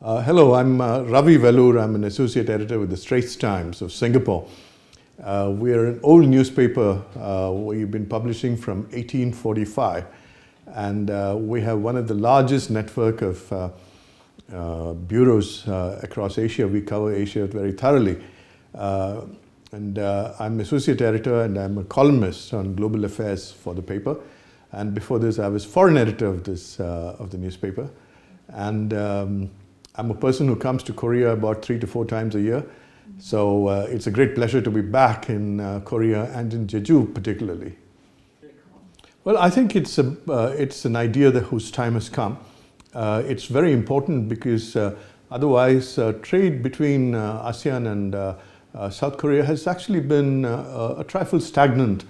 Hello, I'm Ravi VELLOOR. I'm an associate editor with the Straits Times of Singapore. We are an old newspaper. We've been publishing from 1845, and we have one of the largest network of bureaus across Asia. We cover Asia very thoroughly. I'm associate editor and I'm a columnist on global affairs for the paper. And before this, I was foreign editor of the newspaper. And I'm a person who comes to Korea about 3 to 4 times a year. So it's a great pleasure to be back in Korea and in Jeju particularly. Well, I think it's an idea whose time has come. It's very important because otherwise trade between ASEAN and South Korea has actually been a trifle stagnant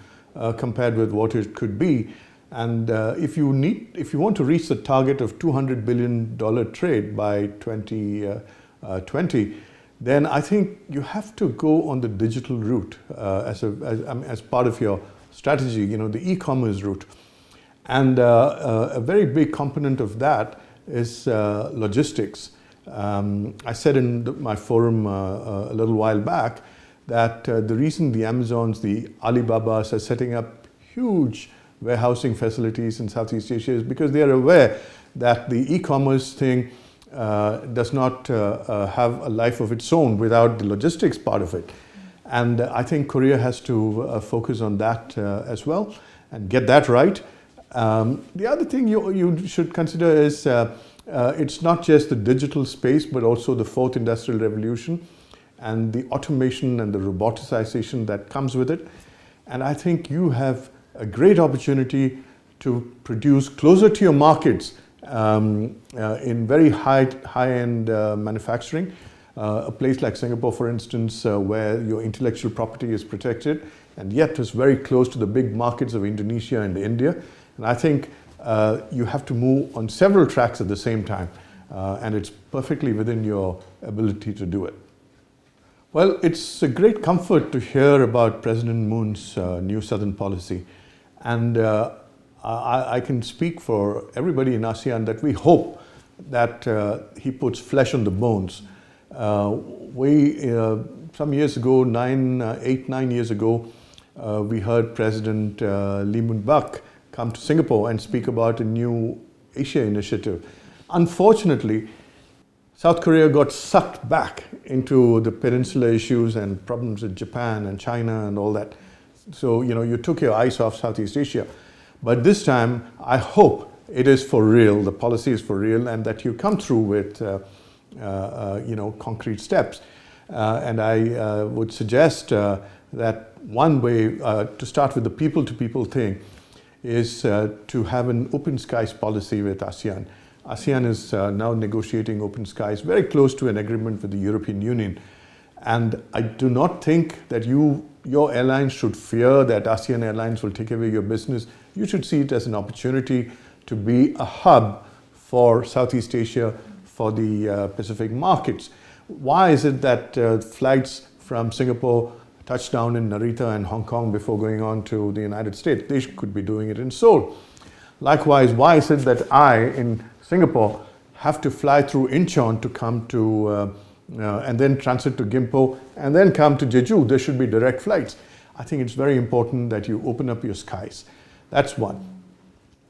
compared with what it could be. And if you want to reach the target of $200 billion trade by 2020, then I think you have to go on the digital route as part of your strategy, you know, the e-commerce route. And a very big component of that is logistics. I said in my forum a little while back that the reason the Amazons, the Alibabas are setting up huge warehousing facilities in Southeast Asia is because they are aware that the e-commerce thing does not have a life of its own without the logistics part of it. And I think Korea has to focus on that as well and get that right. The other thing you should consider is it's not just the digital space, but also the fourth industrial revolution and the automation and the roboticization that comes with it. And I think you have a great opportunity to produce closer to your markets in very high-end manufacturing. A place like Singapore, for instance, where your intellectual property is protected and yet is very close to the big markets of Indonesia and India. And I think you have to move on several tracks at the same time, and it's perfectly within your ability to do it. Well, it's a great comfort to hear about President Moon's new Southern policy. And I can speak for everybody in ASEAN that we hope that he puts flesh on the bones. Some years ago, 8-9 years ago, we heard President Lee Myung-bak come to Singapore and speak about a new Asia initiative. Unfortunately, South Korea got sucked back into the peninsula issues and problems with Japan and China and all that. So, you know, you took your eyes off Southeast Asia. But this time, I hope it is for real, the policy is for real, and that you come through with, you know, concrete steps. And I would suggest that one way to start with the people-to-people thing is to have an open skies policy with ASEAN. ASEAN is now negotiating open skies, very close to an agreement with the European Union. And I do not think that your airlines should fear that ASEAN Airlines will take away your business. You should see it as an opportunity to be a hub for Southeast Asia, for the Pacific markets. Why is it that flights from Singapore touch down in Narita and Hong Kong before going on to the United States? They could be doing it in Seoul. Likewise, why is it that I, in Singapore, have to fly through Incheon to come to and then transit to Gimpo, and then come to Jeju? There should be direct flights. I think it's very important that you open up your skies. That's one.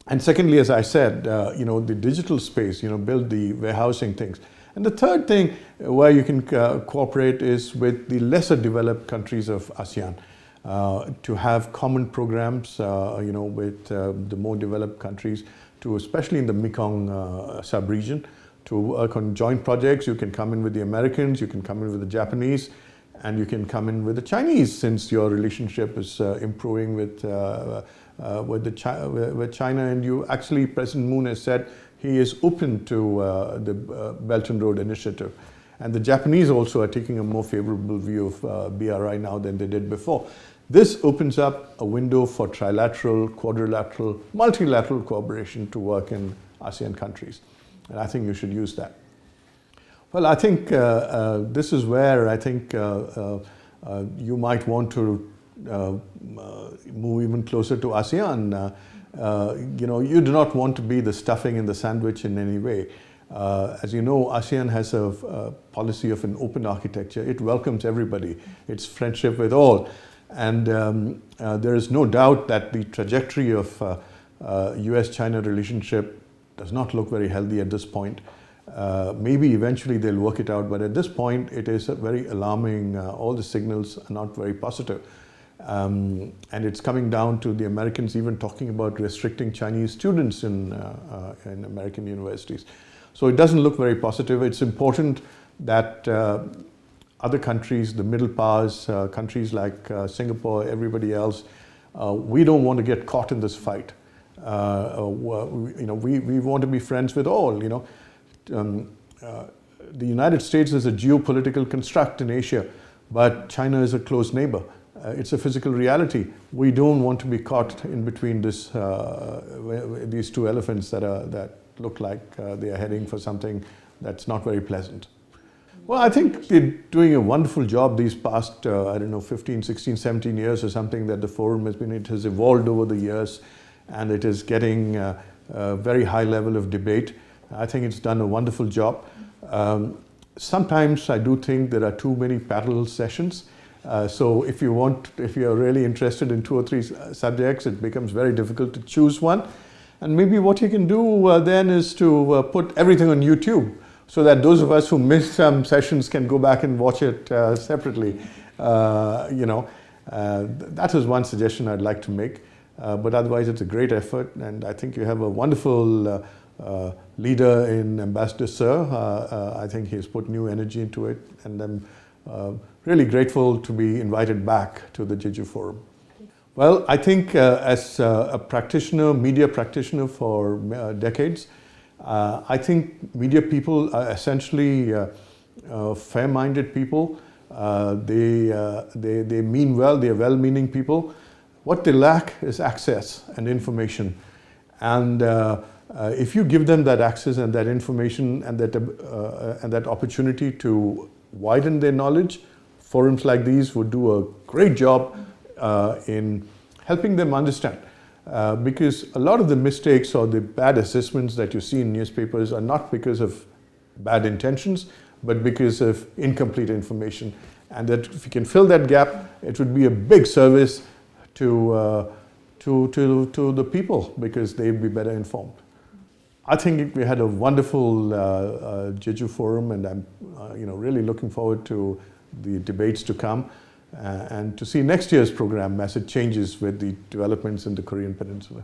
And secondly, as I said, you know, the digital space, you know, build the warehousing things. And the third thing where you can cooperate is with the lesser developed countries of ASEAN to have common programs, you know, with the more developed countries, especially in the Mekong sub-region, to work on joint projects. You can come in with the Americans, you can come in with the Japanese, and you can come in with the Chinese, since your relationship is improving with China. And you actually, President Moon has said he is open to the Belt and Road Initiative. And the Japanese also are taking a more favorable view of BRI now than they did before. This opens up a window for trilateral, quadrilateral, multilateral cooperation to work in ASEAN countries. And I think you should use that. Well, I think this is where I think you might want to move even closer to ASEAN. You know, you do not want to be the stuffing in the sandwich in any way. As you know, ASEAN has a policy of an open architecture. It welcomes everybody. It's friendship with all. And there is no doubt that the trajectory of US-China relationship does not look very healthy at this point. Maybe eventually they'll work it out, but at this point it is very alarming. All the signals are not very positive. And it's coming down to the Americans even talking about restricting Chinese students in American universities. So it doesn't look very positive. It's important that other countries, the middle powers, countries like Singapore, everybody else, we don't want to get caught in this fight. We want to be friends with all. The United States is a geopolitical construct in Asia, but China is a close neighbor. It's a physical reality. We don't want to be caught in between these two elephants that look like they are heading for something that's not very pleasant. Well, I think they're doing a wonderful job these past, 15, 16, 17 years or something that the forum has been. It has evolved over the years, and it is getting a very high level of debate. I think it's done a wonderful job. Sometimes I do think there are too many parallel sessions. So if you're really interested in 2 or 3 subjects, it becomes very difficult to choose one. And maybe what you can do then is to put everything on YouTube, so that those of us who miss some sessions can go back and watch it separately. That is one suggestion I'd like to make. But otherwise, it's a great effort, and I think you have a wonderful leader in Ambassador Sir. I think he's put new energy into it, and I'm really grateful to be invited back to the Jeju Forum. Well, I think as a practitioner, media practitioner for decades, I think media people are essentially fair-minded people. They mean well, they are well-meaning people. What they lack is access and information. And if you give them that access and that information and that opportunity to widen their knowledge, forums like these would do a great job in helping them understand. Because a lot of the mistakes or the bad assessments that you see in newspapers are not because of bad intentions, but because of incomplete information. And that if you can fill that gap, it would be a big service to the people, because they'd be better informed. I think we had a wonderful Jeju Forum, and I'm really looking forward to the debates to come and to see next year's program as it changes with the developments in the Korean Peninsula.